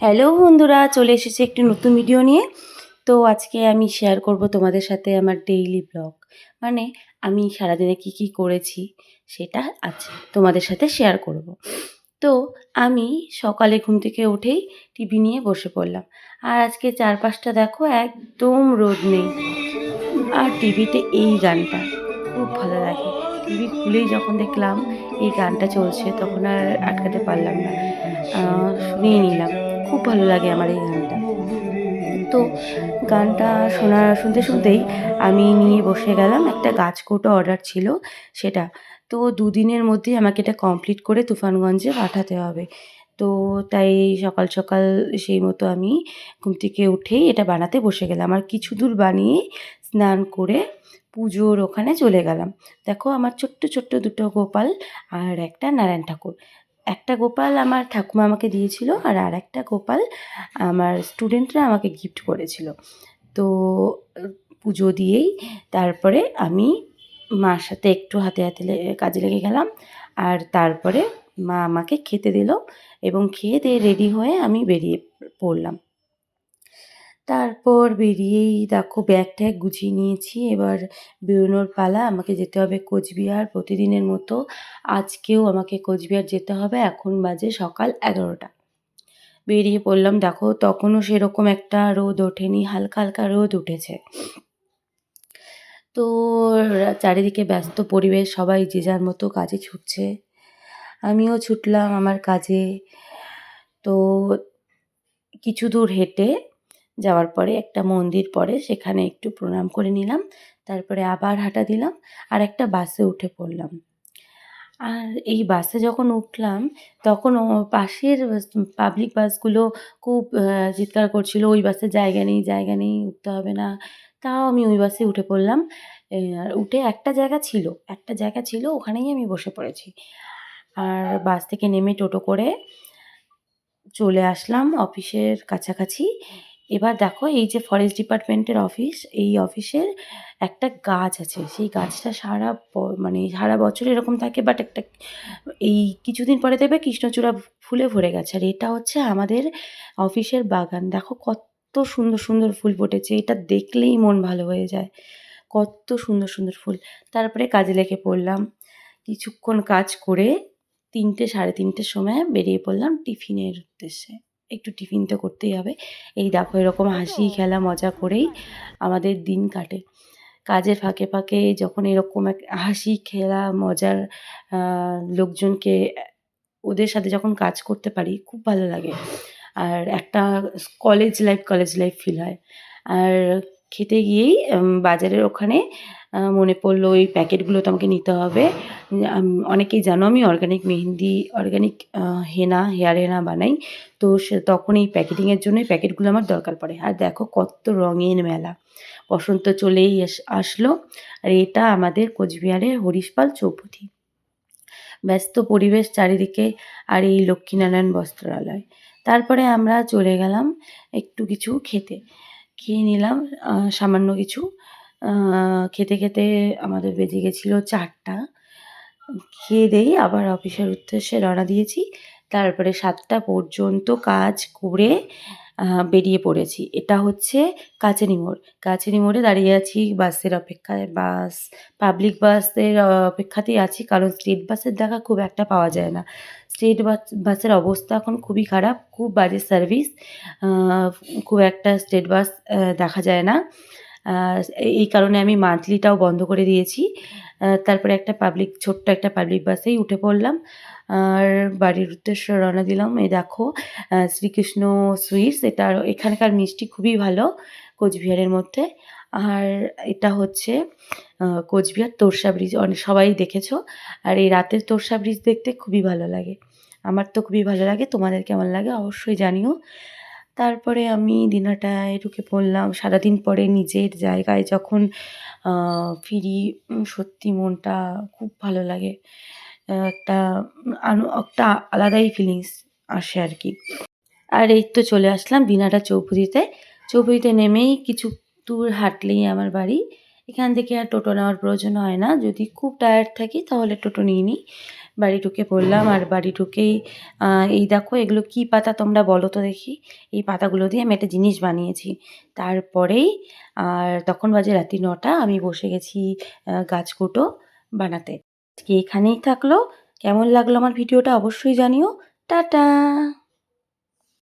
Hello বন্ধুরা, চলে এসেছি একটি নতুন ভিডিও নিয়ে। তো আজকে আমি শেয়ার করব তোমাদের সাথে আমার ডেইলি ব্লগ। মানে আমি সারাদিনে কি কি করেছি সেটা আজ তোমাদের সাথে শেয়ার করব। তো আমি সকালে ঘুম থেকে উঠেই টিভি নিয়ে বসে পড়লাম। আর আজকে চারপাশটা দেখো, একদম রোদ নেই। আর টিভিতে এই গানটা খুব ভালো লাগে। টিভি খুলেই যখন দেখলাম এই গানটা চলছে, তখন আর আটকাতে পারলাম না। শুনেই নিলাম। খুব ভালো লাগে আমার এই গানটা। তো গানটা শুনতেই আমি নিয়ে বসে গেলাম। একটা গাছকৌটো অর্ডার ছিল সেটা। তো ২ দিনের মধ্যেই আমাকে এটা কমপ্লিট করে তুফানগঞ্জে পাঠাতে হবে। তো তাই সকাল, সকাল সেই মতো আমি ঘুম থেকে উঠেই এটা বানাতে বসে গেলাম। আর কিছু দূর বানিয়ে স্নান করে পুজোর ওখানে চলে গেলাম। দেখো আমার ছোট্ট, ছোট্ট ২ টো গোপাল আর একটা নারায়ণ ঠাকুর। একটা গোপাল আমার ঠাকুমা আমাকে দিয়েছিল, আর আরেকটা গোপাল আমার স্টুডেন্টরা আমাকে গিফট করেছিল। তো পুজো দিয়েই তারপরে আমি মার সাথে একটু হাতে হাতে কাজে লেগে গেলাম। আর তারপরে মা আমাকে খেতে দিল এবং খেয়ে দিয়ে রেডি হয়ে আমি বেরিয়ে পড়লাম। তারপর বেরিয়েই দেখো ব্যাগ ট্যাগ গুছিয়ে নিয়েছি। এবার বেরোনোর পালা। আমাকে যেতে হবে কোচবিহার প্রতিদিনের মতো। আজকেও আমাকে কোচবিহার যেতে হবে। এখন বাজে সকাল ১১টা। বেরিয়ে পড়লাম। দেখো তখনও সেরকম একটা রোদ ওঠেনি, হালকা, হালকা রোদ উঠেছে। তো চারিদিকে ব্যস্ত পরিবেশ, সবাই যে যার মতো কাজে ছুটছে। আমিও ছুটলাম আমার কাজে। তো কিছু দূর হেঁটে যাওয়ার পরে একটা মন্দির পড়ে, সেখানে একটু প্রণাম করে নিলাম। তারপরে আবার হাঁটা দিলাম আর একটা বাসে উঠে পড়লাম। আর এই বাসে যখন উঠলাম তখন পাশের পাবলিক বাসগুলো খুব চিৎকার করছিল, ওই বাসে জায়গা নেই, জায়গা নেই, উঠতে হবে না। তাও আমি ওই বাসে উঠে পড়লাম। আর উঠে একটা জায়গা ছিল ওখানেই আমি বসে পড়েছি। আর বাস থেকে নেমে টোটো করে চলে আসলাম অফিসের কাছাকাছি। এবার দেখো এই যে ফরেস্ট ডিপার্টমেন্টের অফিস, এই অফিসের একটা গাছ আছে। সেই গাছটা মানে সারা বছর এরকম থাকে, বাট একটা এই কিছুদিন পরে দেখবে কৃষ্ণচূড়া ফুলে ভরে গেছে। আর এটা হচ্ছে আমাদের অফিসের বাগান। দেখো কত সুন্দর, সুন্দর ফুল ফুটেছে। এটা দেখলেই মন ভালো হয়ে যায়। কত সুন্দর, সুন্দর ফুল। তারপরে কাজে লেগে পড়লাম। কিছুক্ষণ কাজ করে ৩টে ৩:৩০ সময় বেরিয়ে পড়লাম টিফিনের উদ্দেশ্যে। একটু টিফিন তো করতেই হবে। এই দেখো এরকম হাসি খেলা মজা করেই আমাদের দিন কাটে। কাজের ফাঁকে, ফাঁকে যখন এরকম এক হাসি খেলা মজার আ লোকজনকে ওদের সাথে যখন কাজ করতে পারি খুব ভালো লাগে। আর একটা কলেজ লাইফ ফিল হয়। আর খেতে গিয়েই বাজারের ওখানে মনে পড়লো ওই প্যাকেটগুলো তো আমাকে নিতে হবে। অনেকেই জানো আমি অর্গানিক হেয়ার হেনা বানাই। তো তখন এই প্যাকেটিংয়ের জন্য এই প্যাকেটগুলো আমার দরকার পড়ে। আর দেখো কত রঙিন মেলা। বসন্ত চলেই আসলো। আর এটা আমাদের কোচবিহারের হরিশপাল চৌপতি। ব্যস্ত পরিবেশ চারিদিকে, আর এই লক্ষ্মীনারায়ণ বস্ত্রালয়। তারপরে আমরা চলে গেলাম একটু কিছু খেতে। খেয়ে নিলাম সামান্য কিছু। আ খেতে, খেতে আমাদের বেজে গেছিল ৪টা। খেয়ে-দেয়ে আবার অফিসের উদ্দেশ্যে রওনা দিয়েছি। তারপরে ৭টা পর্যন্ত কাজ করে বেরিয়ে পড়েছি। এটা হচ্ছে কাচেরি মোড়। কাচেরি মোড়ে দাঁড়িয়ে আছি বাসের অপেক্ষায়। পাবলিক বাসের অপেক্ষাতেই আছি, কারণ স্টেট বাসের দেখা খুব একটা পাওয়া যায় না। বাসের অবস্থা এখন খুবই খারাপ, খুব বাজে সার্ভিস। আ খুব একটা স্টেট বাস দেখা যায় না। আ এই কারণে আমি মান্থলিটাও বন্ধ করে দিয়েছি। তারপরে ছোট্ট একটা পাবলিক বাসেই উঠে পড়লাম। আর বাড়ির উদ্দেশ্যে রওনা দিলাম। এই দেখো শ্রীকৃষ্ণ সুইটস, এখানকার মিষ্টি খুবই ভালো কোচবিহারের মধ্যে। আর এটা হচ্ছে কোচবিহার তোরসা ব্রিজ। সবাই দেখেছো। আর এই রাতের তোরসা ব্রিজ দেখতে খুবই ভালো লাগে। আমার তো খুবই ভালো লাগে। তোমাদের কেমন লাগে অবশ্যই জানিও। তারপরে আমি ডিনারটায় ঢুকে পড়লাম। সারাদিন পরে নিজের জায়গায় যখন আ ফিরি, সত্যি মনটা খুব ভালো লাগে। একটা একটা আলাদাই ফিলিংস আসে আরকি। আর এই তো চলে আসলাম দিনহাটা চৌপতিতে। চৌপতিতে নেমেই কিছু দূর হাঁটলেই আমার বাড়ি। এখান থেকে আর টোটো নেওয়ার প্রয়োজন হয় না। যদি খুব টায়ার্ড থাকি তাহলে টোটো নিয়ে নিই। বাড়ি ঢুকে পড়লাম আর বাড়ি ঢুকেই এই দেখো এগুলো কী পাতা তোমরা বলো তো দেখি? এই পাতাগুলো দিয়ে আমি একটা জিনিস বানিয়েছি। তারপরেই তখন বাজে রাত্রি ৯টা আমি বসে গেছি গাছকুটো বানাতে। আজকে এখানেই থাকলো। কেমন লাগলো আমার ভিডিওটা অবশ্যই জানিও। টাটা।